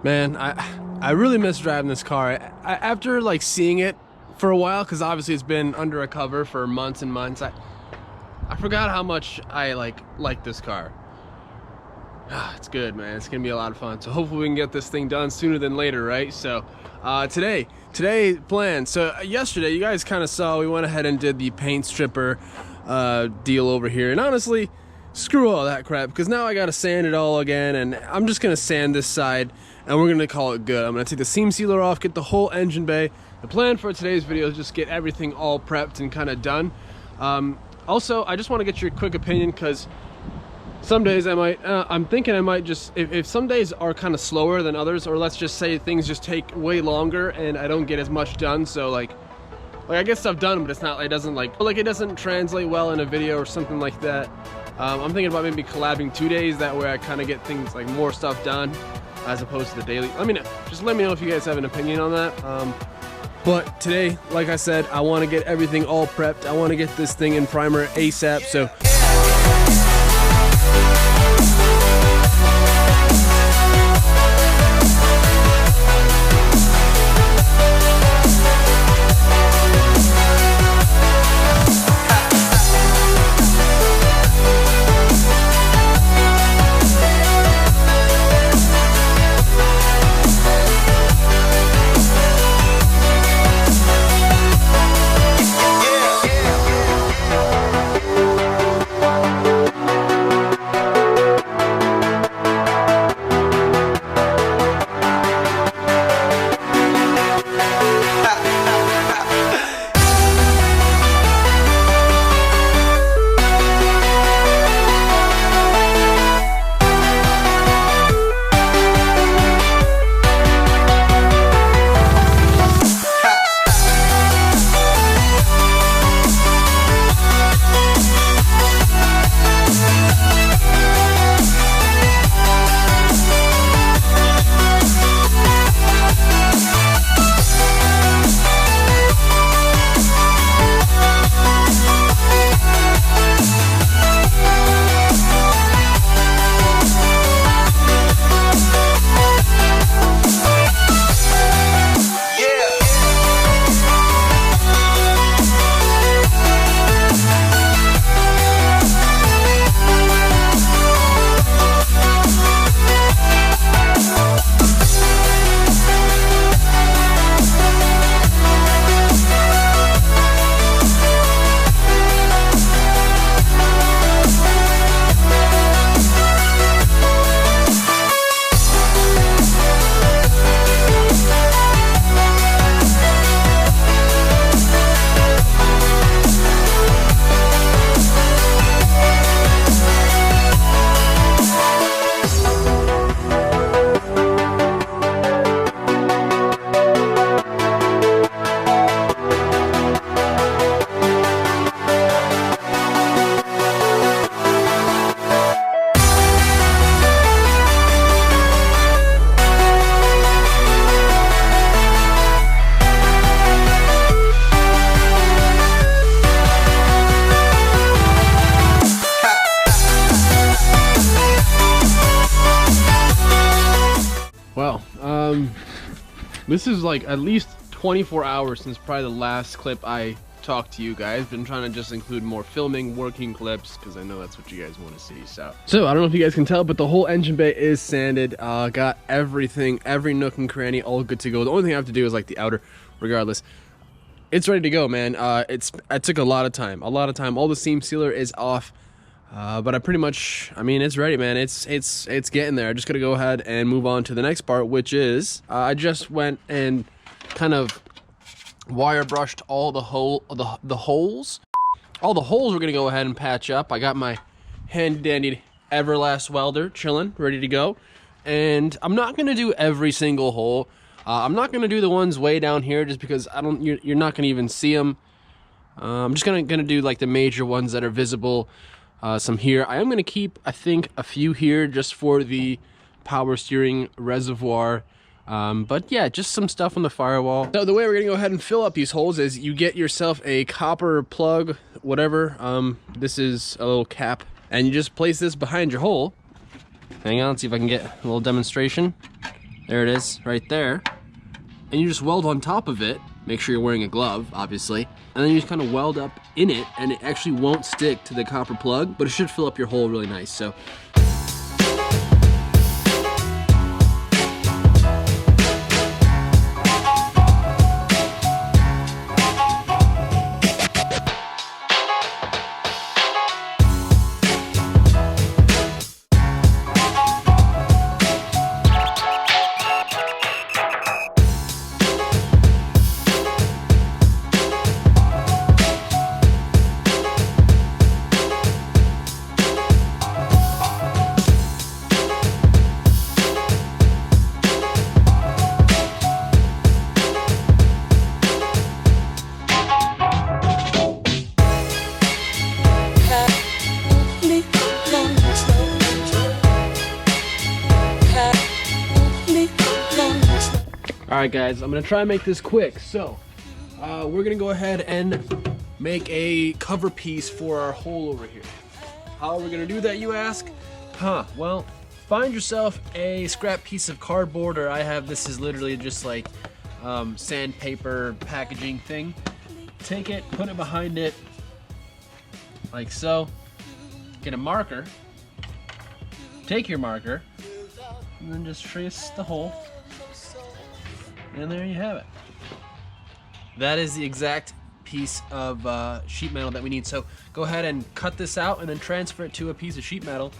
Man, I really miss driving this car. After like seeing it for a while, because obviously it's been under a cover for months and months, I forgot how much I like this car. It's good, man. It's gonna be a lot of fun. So hopefully we can get this thing done sooner than later, right? So today plan. So yesterday you guys kind of saw we went ahead and did the paint stripper deal over here, and honestly, screw all that crap, because now I gotta sand it all again, and I'm just gonna sand this side and we're gonna call it good. I'm gonna take the seam sealer off, get the whole engine bay. The plan for today's video is just get everything all prepped and kind of done. Also, I just want to get your quick opinion, because some days I'm thinking I might just, if some days are kind of slower than others, or let's just say things just take way longer and I don't get as much done, so like I get stuff done, but it doesn't translate well in a video or something like that. I'm thinking about maybe collabing 2 days, that way I kind of get things like more stuff done as opposed to the daily. Just let me know if you guys have an opinion on that. But today, like I said, I want to get everything all prepped. I want to get this thing in primer ASAP, so this is like at least 24 hours since probably the last clip I talked to you guys. Been trying to just include more filming, working clips, because I know that's what you guys want to see. So I don't know if you guys can tell, but the whole engine bay is sanded. Got everything, every nook and cranny, all good to go. The only thing I have to do is like the outer. Regardless, it's ready to go, man. It took a lot of time. All the seam sealer is off. But it's ready, man. It's getting there. I just gotta go ahead and move on to the next part, which is I just went and kind of wire brushed all the holes. All the holes we're gonna go ahead and patch up. I got my handy dandy Everlast welder chilling, ready to go. And I'm not gonna do every single hole. I'm not gonna do the ones way down here just because you're not gonna even see them. I'm just gonna do like the major ones that are visible. Some here. I am going to keep, I think, a few here just for the power steering reservoir. But yeah, just some stuff on the firewall. So the way we're going to go ahead and fill up these holes is you get yourself a copper plug, whatever. This is a little cap, and you just place this behind your hole. Hang on, let's see if I can get a little demonstration. There it is, right there. And you just weld on top of it. Make sure you're wearing a glove, obviously. And then you just kind of weld up in it, and it actually won't stick to the copper plug, but it should fill up your hole really nice. So. Alright guys, I'm gonna try and make this quick. So, we're gonna go ahead and make a cover piece for our hole over here. How are we gonna do that, you ask? Well, find yourself a scrap piece of cardboard, or I have, this is literally just like sandpaper packaging thing. Take it, put it behind it, like so. Get a marker, take your marker, and then just trace the hole. And there you have it. That is the exact piece of sheet metal that we need. So go ahead and cut this out and then transfer it to a piece of sheet metal,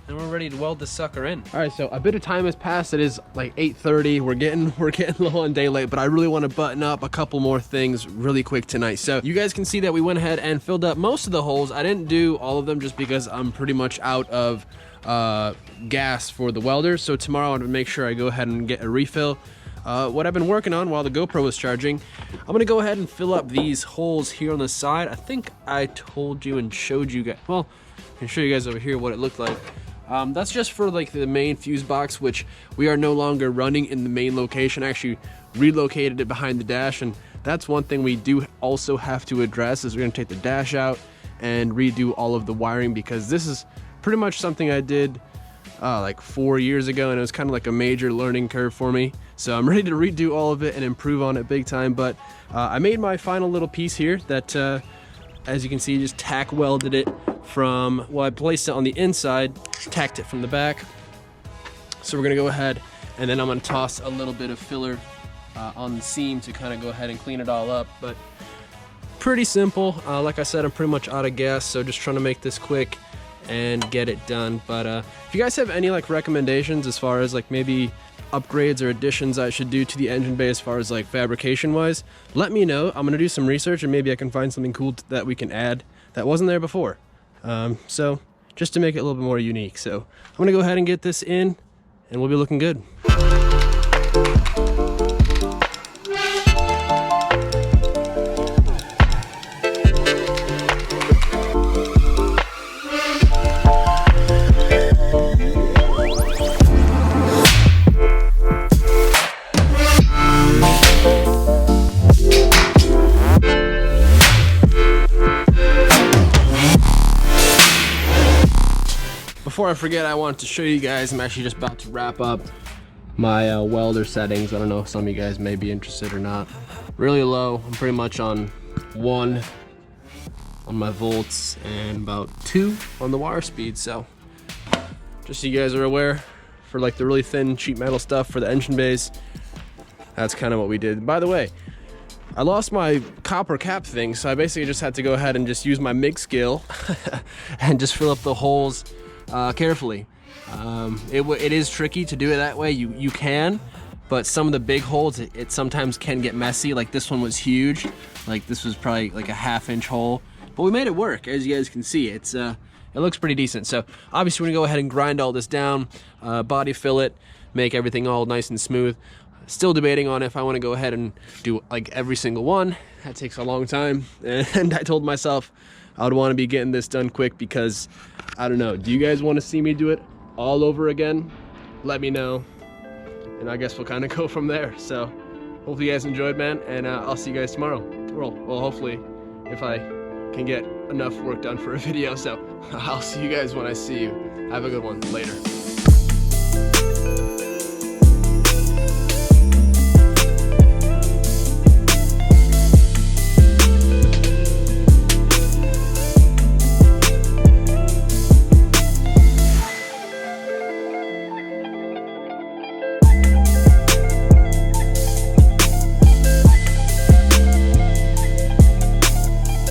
and we're ready to weld this sucker in. All right, so a bit of time has passed. It is like 8:30. We're getting low on daylight, but I really want to button up a couple more things really quick tonight. So you guys can see that we went ahead and filled up most of the holes. I didn't do all of them just because I'm pretty much out of gas for the welder. So tomorrow I'm gonna make sure I go ahead and get a refill. What I've been working on while the GoPro was charging, I'm gonna go ahead and fill up these holes here on the side. I think I told you and showed you guys, well, I can show you guys over here what it looked like. That's just for like the main fuse box, which we are no longer running in the main location. I actually relocated it behind the dash, and that's one thing we do also have to address, is we're gonna take the dash out and redo all of the wiring, because this is pretty much something I did like 4 years ago, and it was kind of like a major learning curve for me. So I'm ready to redo all of it and improve on it big time. But I made my final little piece here that, as you can see, just tack welded it from, well, I placed it on the inside, tacked it from the back. So we're gonna go ahead, and then I'm gonna toss a little bit of filler on the seam to kind of go ahead and clean it all up. But pretty simple. Like I said, I'm pretty much out of gas, so just trying to make this quick and get it done. But if you guys have any like recommendations as far as like maybe upgrades or additions I should do to the engine bay as far as like fabrication wise, let me know. I'm gonna do some research, and maybe I can find something cool that we can add that wasn't there before. So just to make it a little bit more unique. So I'm gonna go ahead and get this in, and we'll be looking good. Before I forget, I wanted to show you guys, I'm actually just about to wrap up my welder settings. I don't know if some of you guys may be interested or not. Really low, I'm pretty much on 1 on my volts and about 2 on the wire speed. So just so you guys are aware, for like the really thin sheet metal stuff for the engine bays, that's kind of what we did. By the way, I lost my copper cap thing, so I basically just had to go ahead and just use my MIG scale and just fill up the holes carefully. It is tricky to do it that way. You can, but some of the big holes, it sometimes can get messy. Like this one was huge. Like this was probably like a 1/2 inch hole, but we made it work. As you guys can see, it looks pretty decent. So obviously we're gonna go ahead and grind all this down, body fill it, make everything all nice and smooth. Still debating on if I want to go ahead and do like every single one. That takes a long time, and I told myself I would want to be getting this done quick, because I don't know, do you guys want to see me do it all over again? Let me know, and I guess we'll kind of go from there. So hopefully you guys enjoyed, man, and I'll see you guys tomorrow. Well, hopefully, if I can get enough work done for a video. So I'll see you guys when I see you. Have a good one. Later.